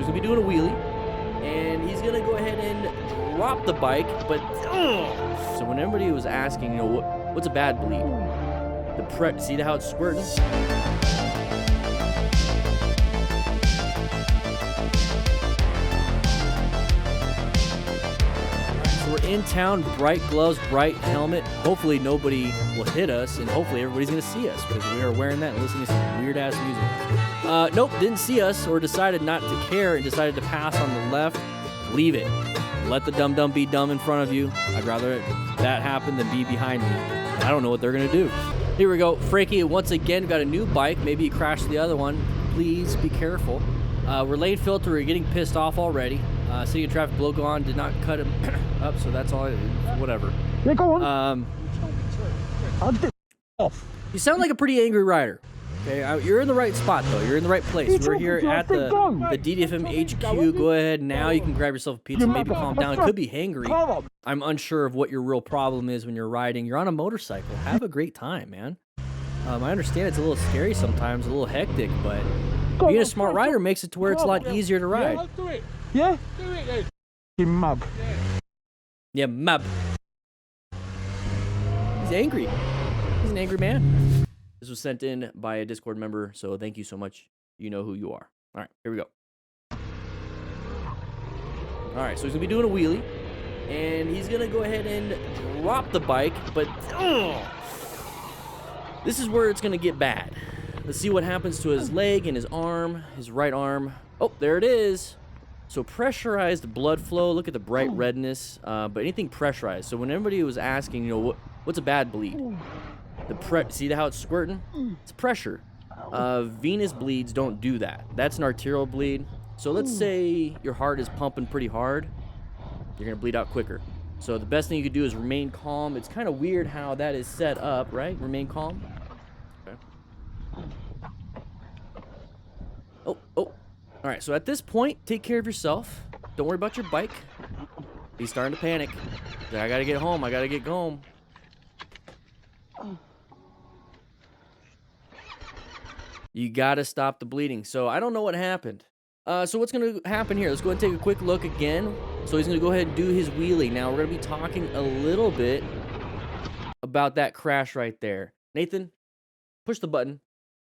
he's gonna be doing a wheelie, and he's gonna go ahead and drop the bike. But so when everybody was asking, you know, what's a bad bleed? See how it's squirting? So we're in town, bright gloves, bright helmet. Hopefully nobody will hit us, and hopefully everybody's gonna see us because we are wearing that and listening to some weird ass music. Nope, didn't see us or decided not to care and decided to pass on the left. Leave it. Let the dumb be dumb in front of you. I'd rather that happen than be behind me. I don't know what they're gonna do. Here we go. Frankie, once again, got a new bike. Maybe you crashed the other one. Please be careful. We're lane filter. We're getting pissed off already. City and traffic logo on. Did not cut him up, so that's all. Whatever. Yeah, go on. I'll get off. You sound like a pretty angry rider. Okay, you're in the right spot, though. You're in the right place. We're here at the DDFM HQ. Go ahead now. You can grab yourself a pizza. Maybe calm down. It could be hangry. I'm unsure of what your real problem is when you're riding. You're on a motorcycle. Have a great time, man. I understand it's a little scary sometimes, a little hectic, but being a smart rider makes it to where it's a lot easier to ride. Yeah, I'll do it. Yeah? Do it then. You mug. Yeah, mug. He's angry. He's an angry man. This was sent in by a Discord member, so thank you so much. You know who you are. All right, here we go. All right, so he's going to be doing a wheelie, and he's going to go ahead and drop the bike, but this is where it's going to get bad. Let's see what happens to his leg and his arm, his right arm. Oh, there it is. So pressurized blood flow. Look at the bright redness, but anything pressurized. So when everybody was asking, you know, what's a bad bleed? See how it's squirting? It's pressure. Venous bleeds don't do that. That's an arterial bleed. So let's say your heart is pumping pretty hard. You're going to bleed out quicker. So the best thing you could do is remain calm. It's kind of weird how that is set up, right? Remain calm. Okay. Oh. All right, so at this point, take care of yourself. Don't worry about your bike. He's starting to panic. I got to get home. I got to get home. You gotta stop the bleeding. So I don't know what happened. So what's gonna happen here? Let's go ahead and take a quick look again. So he's gonna go ahead and do his wheelie. Now we're gonna be talking a little bit about that crash right there. Nathan, push the button.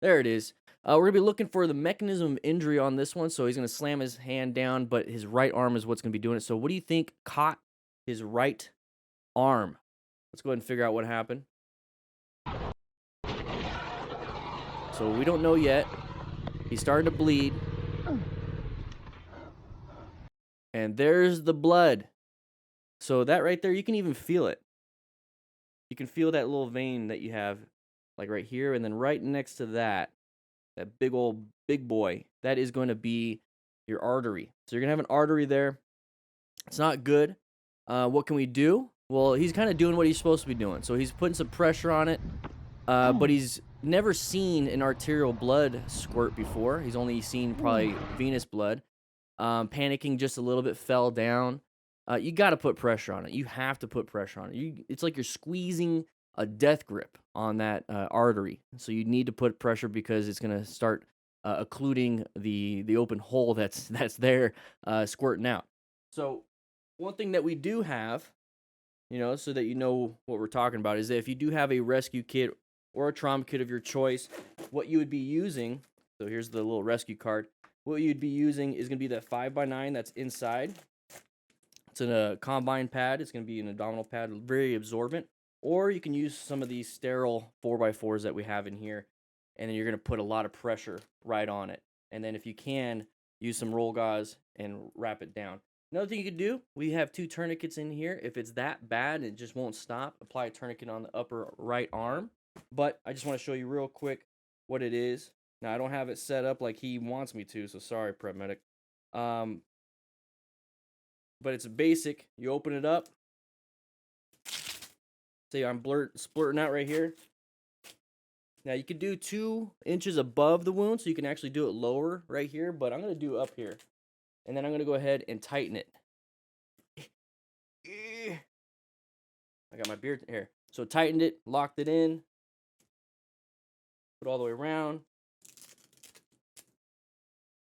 There it is. We're gonna be looking for the mechanism of injury on this one. So he's gonna slam his hand down, but his right arm is what's gonna be doing it. So what do you think caught his right arm? Let's go ahead and figure out what happened. So we don't know yet. He's starting to bleed. And there's the blood. So that right there, you can even feel it. You can feel that little vein that you have, like right here, and then right next to that big boy, that is going to be your artery. So you're going to have an artery there. It's not good. What can we do? Well, he's kind of doing what he's supposed to be doing. So he's putting some pressure on it, but he's never seen an arterial blood squirt before. He's only seen probably venous blood. Panicking just a little bit, fell down. You got to put pressure on it. You have to put pressure on it. It's like you're squeezing a death grip on that artery. So you need to put pressure because it's going to start occluding the open hole that's there, squirting out. So one thing that we do have, you know, so that you know what we're talking about, is that if you do have a rescue kit or a trauma kit of your choice, what you would be using, so here's the little rescue card, what you'd be using is going to be that 5x9 that's inside. It's in a combine pad. It's going to be an abdominal pad, very absorbent. Or you can use some of these sterile 4x4s that we have in here, and then you're going to put a lot of pressure right on it. And then if you can, use some roll gauze and wrap it down. Another thing you could do, we have 2 tourniquets in here. If it's that bad and it just won't stop, apply a tourniquet on the upper right arm. But I just want to show you real quick what it is. Now, I don't have it set up like he wants me to, so sorry, Prep Medic. But it's a basic. You open it up. See, I'm splurting out right here. Now, you could do 2 inches above the wound, so you can actually do it lower right here, but I'm going to do up here. And then I'm going to go ahead and tighten it. I got my beard here. So tightened it, locked it in. Put all the way around.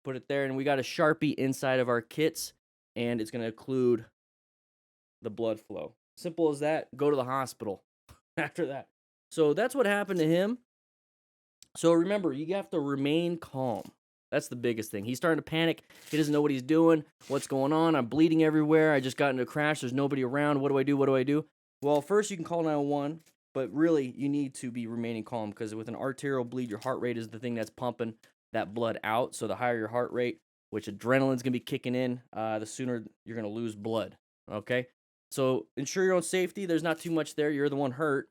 put it there, and we got a Sharpie inside of our kits, and it's going to occlude the blood flow. Simple as that. Go to the hospital after that. So that's what happened to him. So remember, you have to remain calm. That's the biggest thing. He's starting to panic. He doesn't know what he's doing. What's going on? I'm bleeding everywhere. I just got into a crash. There's nobody around. What do I do? What do I do? Well, first you can call 911, but really you need to be remaining calm, because with an arterial bleed, your heart rate is the thing that's pumping that blood out. So the higher your heart rate, which adrenaline's going to be kicking in, the sooner you're going to lose blood, okay? So ensure your own safety. There's not too much there. You're the one hurt.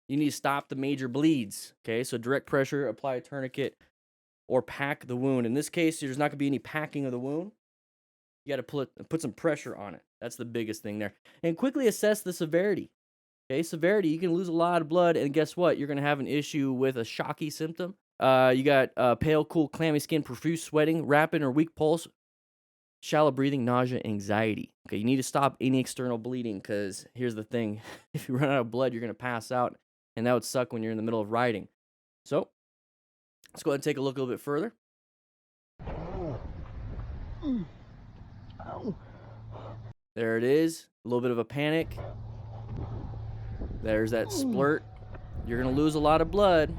You need to stop the major bleeds, okay? So direct pressure, apply a tourniquet, or pack the wound. In this case, there's not going to be any packing of the wound. You got to put some pressure on it. That's the biggest thing there. And quickly assess the severity. Okay, severity, you can lose a lot of blood, and guess what? You're going to have an issue with a shocky symptom. You got pale, cool, clammy skin, profuse sweating, rapid or weak pulse, shallow breathing, nausea, anxiety. Okay, you need to stop any external bleeding, because here's the thing. If you run out of blood, you're going to pass out, and that would suck when you're in the middle of riding. So let's go ahead and take a look a little bit further. There it is. A little bit of a panic. There's that splurt. You're going to lose a lot of blood.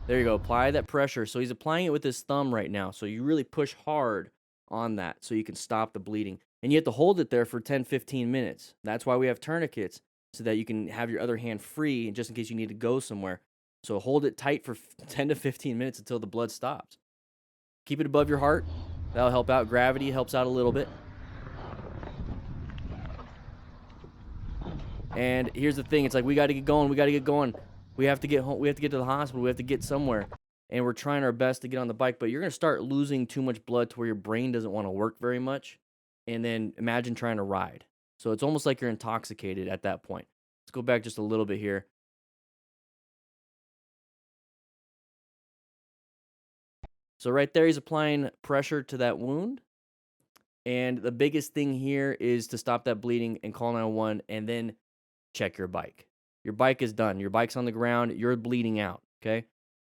There you go. Apply that pressure. So he's applying it with his thumb right now. So you really push hard on that so you can stop the bleeding. And you have to hold it there for 10-15 minutes. That's why we have tourniquets, so that you can have your other hand free just in case you need to go somewhere. So hold it tight for 10 to 15 minutes until the blood stops. Keep it above your heart. That'll help out. Gravity helps out a little bit. And here's the thing. It's like, we got to get going. We got to get going. We have to get home. We have to get to the hospital. We have to get somewhere. And we're trying our best to get on the bike, but you're going to start losing too much blood to where your brain doesn't want to work very much. And then imagine trying to ride. So it's almost like you're intoxicated at that point. Let's go back just a little bit here. So right there, he's applying pressure to that wound. And the biggest thing here is to stop that bleeding and call 911, and then check your bike. Your bike is done. Your bike's on the ground. You're bleeding out, okay?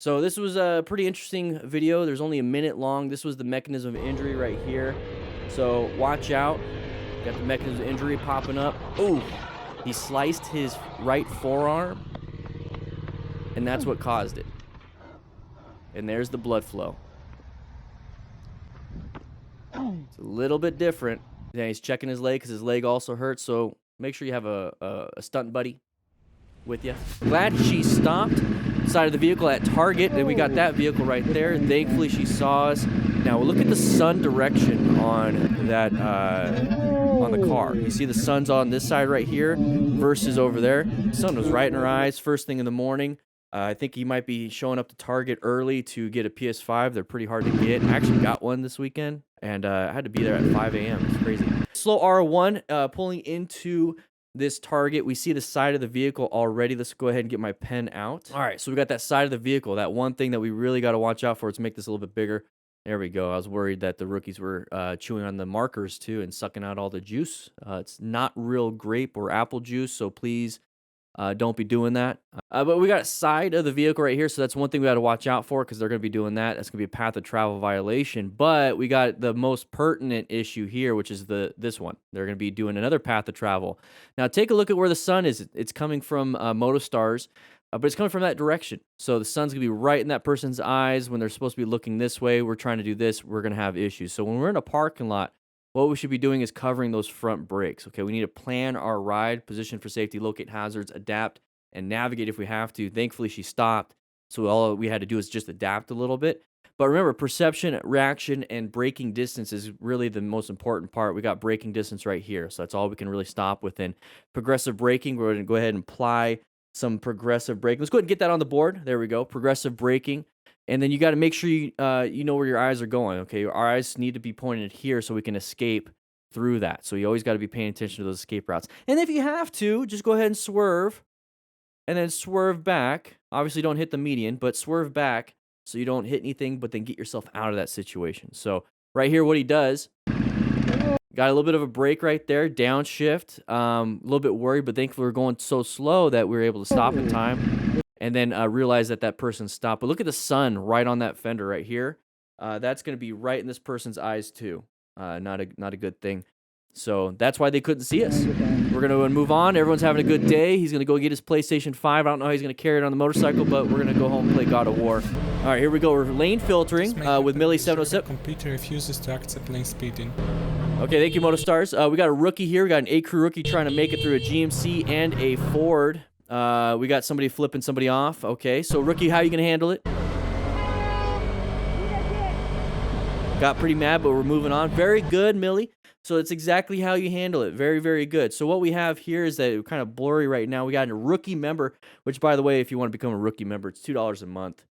So this was a pretty interesting video. There's only a minute long. This was the mechanism of injury right here. So watch out. Got the mechanism of injury popping up. Oh, he sliced his right forearm, and that's what caused it. And there's the blood flow. It's a little bit different. Yeah, he's checking his leg because his leg also hurts. So make sure you have a stunt buddy with you. Glad she stopped side of the vehicle at Target, and we got that vehicle right there. Thankfully, she saw us. Now look at the sun direction on that on the car. You see the sun's on this side right here versus over there. The sun was right in her eyes first thing in the morning. I think he might be showing up to Target early to get a PS5. They're pretty hard to get. I actually got one this weekend, and I had to be there at 5 a.m. It's crazy. Slow R1 pulling into this Target. We see the side of the vehicle already. Let's go ahead and get my pen out. All right, so we got that side of the vehicle. That one thing that we really got to watch out for is make this a little bit bigger. There we go. I was worried that the rookies were chewing on the markers too and sucking out all the juice. It's not real grape or apple juice, so please don't be doing that. But we got a side of the vehicle right here, so that's one thing we got to watch out for, because they're going to be doing that. That's going to be a path of travel violation. But we got the most pertinent issue here, which is this one. They're going to be doing another path of travel. Now take a look at where the sun is. It's coming from Motostars, but it's coming from that direction. So the sun's going to be right in that person's eyes when they're supposed to be looking this way. We're trying to do this. We're going to have issues. So when we're in a parking lot, what we should be doing is covering those front brakes. Okay, we need to plan our ride, position for safety, locate hazards, adapt, and navigate if we have to. Thankfully, she stopped, so all we had to do is just adapt a little bit. But remember, perception, reaction, and braking distance is really the most important part. We got braking distance right here, so that's all we can really stop within. Progressive braking, we're going to go ahead and apply some progressive braking. Let's go ahead and get that on the board. There we go, progressive braking. And then you got to make sure you know where your eyes are going, okay? Our eyes need to be pointed here so we can escape through that. So you always got to be paying attention to those escape routes. And if you have to, just go ahead and swerve, and then swerve back. Obviously, don't hit the median, but swerve back so you don't hit anything, but then get yourself out of that situation. So right here, what he does, got a little bit of a break right there, downshift. A little bit worried, but thankfully we're going so slow that we were able to stop in time. And then realize that person stopped. But look at the sun right on that fender right here. that's going to be right in this person's eyes too. Not a good thing. So that's why they couldn't see us. We're going to move on. Everyone's having a good day. He's going to go get his PlayStation 5. I don't know how he's going to carry it on the motorcycle, but we're going to go home and play God of War. All right, here we go. We're lane filtering with Millie 707. Computer refuses to accept lane speeding. Okay, thank you, Motostars. We got a rookie here. We got an A-Crew rookie trying to make it through a GMC and a Ford. We got somebody flipping somebody off. Okay, so rookie, how are you going to handle it? Got pretty mad, but we're moving on. Very good, Millie. So it's exactly how you handle it. Very, very good. So what we have here is that it's kind of blurry right now. We got a rookie member, which, by the way, if you want to become a rookie member, it's $2 a month,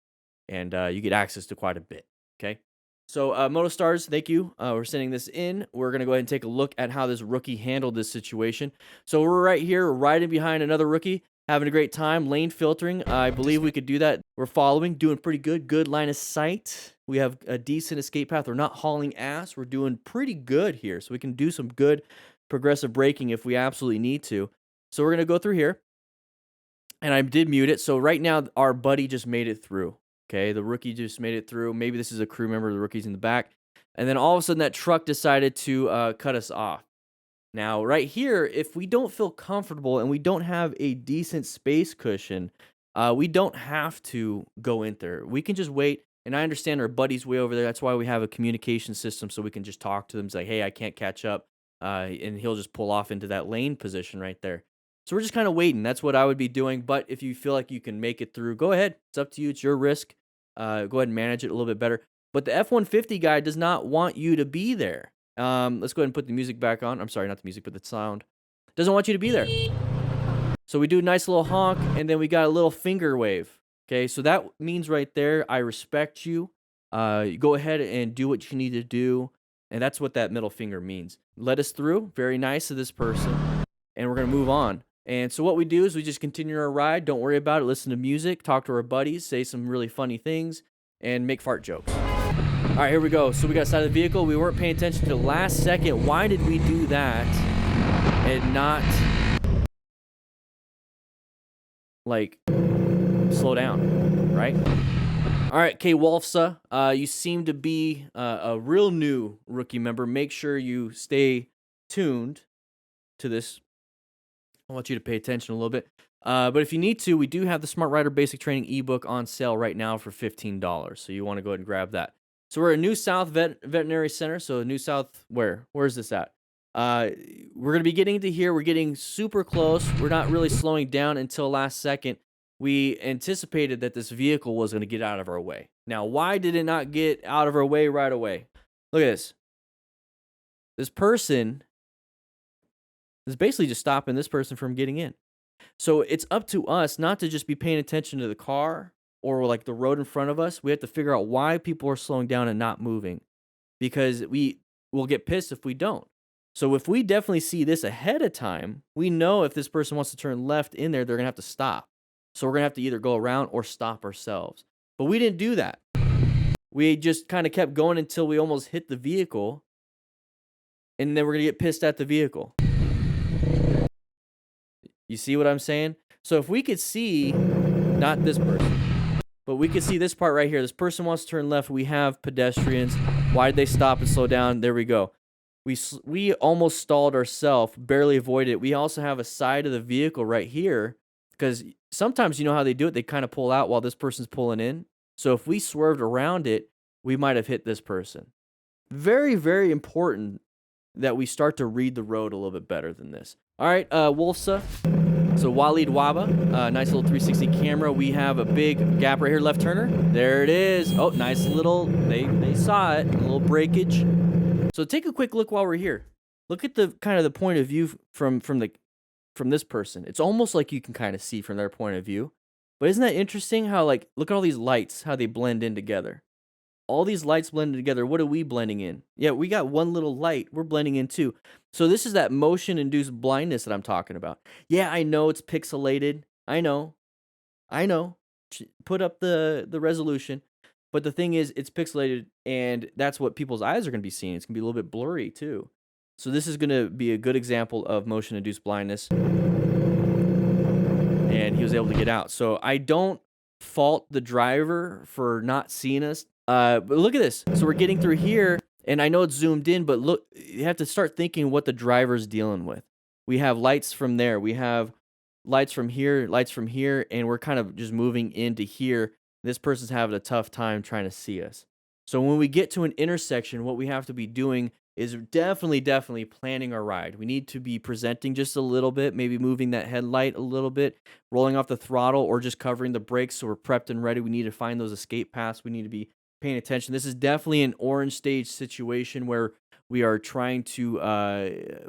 and you get access to quite a bit. Okay. So Motostars, thank you. We're sending this in. We're going to go ahead and take a look at how this rookie handled this situation. So we're right here, riding behind another rookie, having a great time, lane filtering. I believe we could do that. We're following, doing pretty good. Good line of sight. We have a decent escape path. We're not hauling ass. We're doing pretty good here. So we can do some good progressive braking if we absolutely need to. So we're going to go through here. And I did mute it. So right now, our buddy just made it through. Okay, the rookie just made it through. Maybe this is a crew member. The rookie's in the back. And then all of a sudden, that truck decided to cut us off. Now, right here, if we don't feel comfortable and we don't have a decent space cushion, we don't have to go in there. We can just wait. And I understand our buddy's way over there. That's why we have a communication system, so we can just talk to them. Say, hey, I can't catch up. And he'll just pull off into that lane position right there. So we're just kind of waiting. That's what I would be doing. But if you feel like you can make it through, go ahead. It's up to you. It's your risk. Go ahead and manage it a little bit better. But the F-150 guy does not want you to be there. Let's go ahead and put the music back on. I'm sorry, not the music, but the sound. Doesn't want you to be there. So we do a nice little honk, and then we got a little finger wave. Okay, so that means right there, I respect you. Go ahead and do what you need to do. And that's what that middle finger means. Let us through. Very nice of this person. And we're going to move on. And so what we do is we just continue our ride. Don't worry about it. Listen to music. Talk to our buddies. Say some really funny things. And make fart jokes. All right, here we go. So we got outside of the vehicle. We weren't paying attention to the last second. Why did we do that and not, like, slow down, right? All right, K. Wolfsa, you seem to be a real new rookie member. Make sure you stay tuned to this. I want you to pay attention a little bit. But if you need to, we do have the Smart Rider Basic Training ebook on sale right now for $15. So you want to go ahead and grab that. So we're at New South Veterinary Center. So New South, where is this at? We're going to be getting to here. We're getting super close. We're not really slowing down until last second. We anticipated that this vehicle was going to get out of our way. Now, why did it not get out of our way right away? Look at this. This person is basically just stopping this person from getting in. So it's up to us not to just be paying attention to the car or like the road in front of us. We have to figure out why people are slowing down and not moving, because we will get pissed if we don't. So if we definitely see this ahead of time, we know if this person wants to turn left in there, they're going to have to stop. So we're going to have to either go around or stop ourselves. But we didn't do that. We just kind of kept going until we almost hit the vehicle. And then we're going to get pissed at the vehicle. You see what I'm saying? So if we could see, not this person, but we could see this part right here. This person wants to turn left. We have pedestrians. Why did they stop and slow down? There we go. We almost stalled ourselves, barely avoided it. We also have a side of the vehicle right here, because sometimes you know how they do it. They kind of pull out while this person's pulling in. So if we swerved around it, we might have hit this person. Very, very important that we start to read the road a little bit better than this. All right, Wolfsa. So Waleed Waba, nice little 360 camera. We have a big gap right here, left turner. There it is. Oh, nice little, they saw it, a little breakage. So take a quick look while we're here. Look at the kind of the point of view from this person. It's almost like you can kind of see from their point of view. But isn't that interesting how, like, look at all these lights, how they blend in together. All these lights blended together. What are we blending in? Yeah, we got one little light. We're blending in too. So this is that motion-induced blindness that I'm talking about. Yeah, I know it's pixelated. I know. Put up the resolution. But the thing is, it's pixelated, and that's what people's eyes are going to be seeing. It's going to be a little bit blurry too. So this is going to be a good example of motion-induced blindness. And he was able to get out. So I don't fault the driver for not seeing us But look at this. So we're getting through here, and I know it's zoomed in, but look, you have to start thinking what the driver's dealing with. We have lights from there. We have lights from here, and we're kind of just moving into here. This person's having a tough time trying to see us. So when we get to an intersection, what we have to be doing is definitely planning our ride. We need to be presenting just a little bit, maybe moving that headlight a little bit, rolling off the throttle, or just covering the brakes so we're prepped and ready. We need to find those escape paths. We need to be paying attention. This is definitely an orange stage situation where we are trying to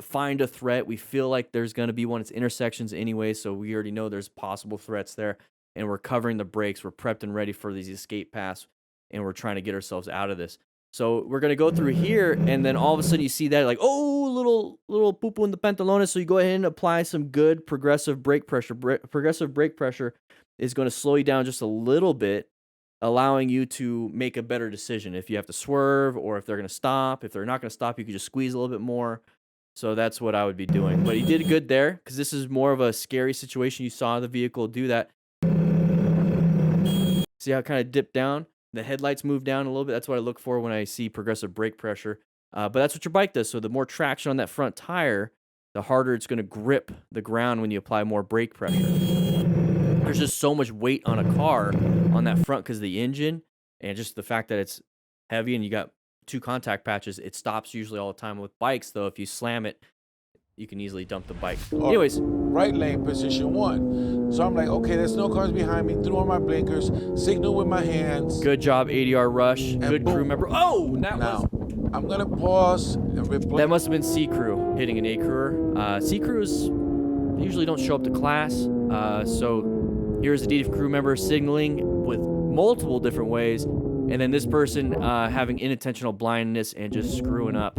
find a threat. We feel like there's going to be one. It's intersections anyway, so we already know there's possible threats there, and we're covering the brakes. We're prepped and ready for these escape paths, and we're trying to get ourselves out of this. So we're gonna go through here, and then all of a sudden you see that like, oh, little poo poo in the pantalones. So you go ahead and apply some good progressive brake pressure. Progressive brake pressure is going to slow you down just a little bit, allowing you to make a better decision. If you have to swerve, or if they're gonna stop. If they're not gonna stop, you can just squeeze a little bit more. So that's what I would be doing. But you did good there, because this is more of a scary situation. You saw the vehicle do that. See how it kind of dipped down? The headlights move down a little bit. That's what I look for when I see progressive brake pressure. But that's what your bike does. So the more traction on that front tire, the harder it's going to grip the ground when you apply more brake pressure. There's just so much weight on a car on that front because of the engine, and just the fact that it's heavy and you got 2 contact patches. It stops usually all the time. With bikes, though, if you slam it, you can easily dump the bike. Anyways, right lane position 1. So I'm like, okay, there's no cars behind me. Threw on my blinkers, signal with my hands. good job, ADR Rush. Good crew member. Oh, Now I'm gonna pause and replace. That must have been C crew hitting an A crewer. C crews usually don't show up to class. So here's a DDF crew member signaling with multiple different ways, and then this person having unintentional blindness and just screwing up.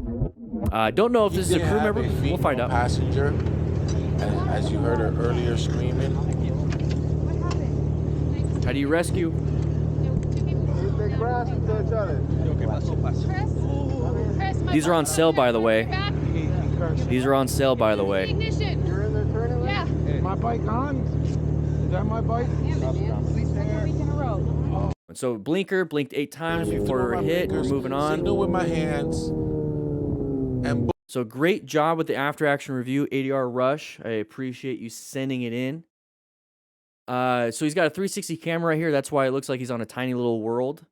Don't know if this is a crew member. We'll find out. Passenger, and as you heard her earlier screaming. How do you rescue? These are on sale, by the way. These are on sale, by the way. You're in there turning lane? Yeah. Is my bike on? Is that my bike? So blinker, blinked 8 times before we were hit. We're moving on. Signal with my hands. And so great job with the after action review, ADR Rush. I appreciate you sending it in. So he's got a 360 camera right here. That's why it looks like he's on a tiny little world.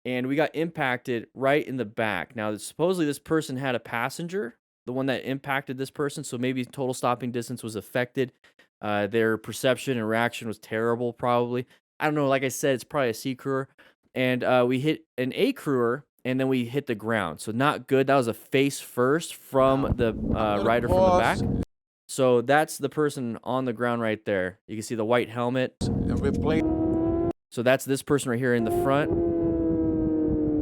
And we got impacted right in the back. Now, supposedly this person had a passenger, the one that impacted this person. So maybe total stopping distance was affected. Their perception and reaction was terrible, probably. I don't know. Like I said, it's probably a C crewer. And we hit an A crewer, and then we hit the ground. So not good. That was a face first from the rider from the back. So that's the person on the ground right there. You can see the white helmet. So that's this person right here in the front.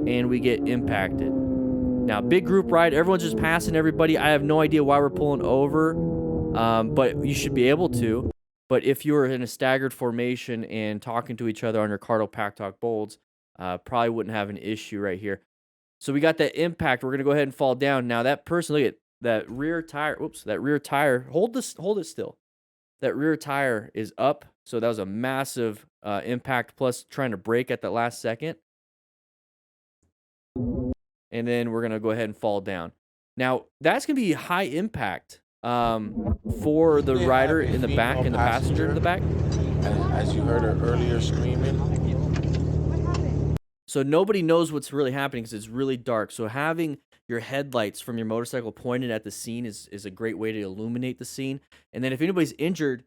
And we get impacted. Now, big group ride. Everyone's just passing everybody. I have no idea why we're pulling over. But you should be able to. But if you were in a staggered formation and talking to each other on your Cardo Pack Talk Bolds, probably wouldn't have an issue right here. So we got that impact. We're going to go ahead and fall down. Now, that person, look at that rear tire. Oops, that rear tire. Hold it still. That rear tire is up. So that was a massive impact, plus trying to brake at that last second. And then we're going to go ahead and fall down. Now, that's going to be high impact for the rider in the back and the passenger in the back. As you heard her earlier screaming. So nobody knows what's really happening because it's really dark. So having your headlights from your motorcycle pointed at the scene is a great way to illuminate the scene. And then if anybody's injured,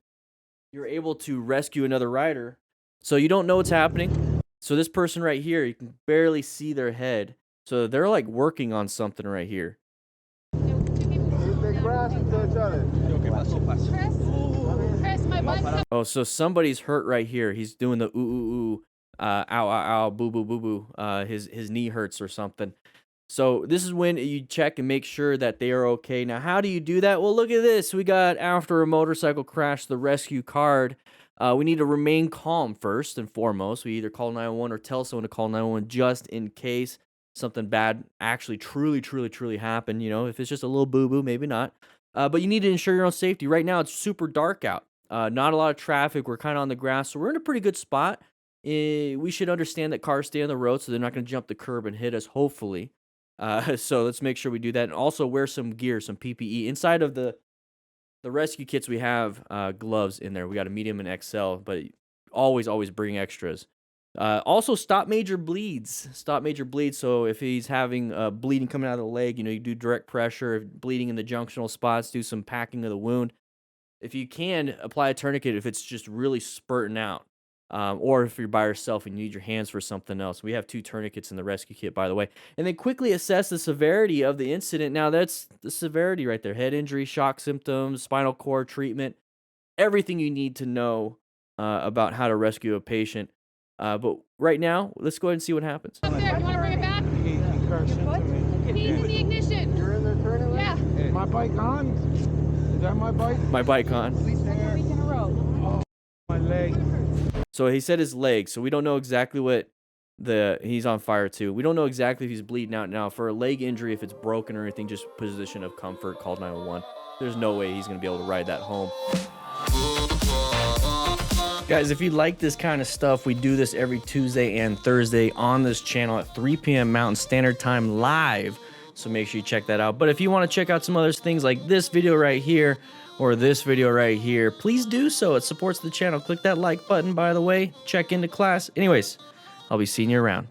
you're able to rescue another rider. So you don't know what's happening. So this person right here, you can barely see their head. So they're like working on something right here. Oh, so somebody's hurt right here. He's doing the ooh, ooh, ooh, ow, ow, ow, boo, boo, boo, boo. His knee hurts or something. So this is when you check and make sure that they are okay. Now, how do you do that? Well, look at this. We got, after a motorcycle crash, the rescue card. We need to remain calm first and foremost. We either call 911 or tell someone to call 911 just in case something bad actually truly happened. You know, if it's just a little boo-boo, maybe not. But you need to ensure your own safety. Right now, it's super dark out. Not a lot of traffic. We're kind of on the grass, so we're in a pretty good spot. we should understand that cars stay on the road, so they're not going to jump the curb and hit us, hopefully. So let's make sure we do that. And also wear some gear, some PPE. Inside of the rescue kits, we have gloves in there. We got a medium and XL, but always bring extras. Also, stop major bleeds. Stop major bleeds. So if he's having bleeding coming out of the leg, you do direct pressure. If bleeding in the junctional spots, do some packing of the wound. If you can, apply a tourniquet if it's just really spurting out. Or if you're by yourself and you need your hands for something else. We have 2 tourniquets in the rescue kit, by the way. And then quickly assess the severity of the incident. Now, that's the severity right there. Head injury, shock symptoms, spinal cord treatment. Everything you need to know about how to rescue a patient. But right now, let's go ahead and see what happens. Up there, you want to bring it back? He crashed into me. Keys in the ignition. You're in there turning left? Yeah. Is my bike on? Is that my bike? My bike on. Second week in a row. Oh, my leg. So he said his leg. So we don't know exactly what he's on fire too. We don't know exactly if he's bleeding out now. For a leg injury, if it's broken or anything, just position of comfort, call 911. There's no way he's going to be able to ride that home. Guys, if you like this kind of stuff, we do this every Tuesday and Thursday on this channel at 3 p.m. Mountain Standard Time live. So make sure you check that out. But if you want to check out some other things like this video right here or this video right here, please do so. It supports the channel. Click that like button, by the way. Check into class. Anyways, I'll be seeing you around.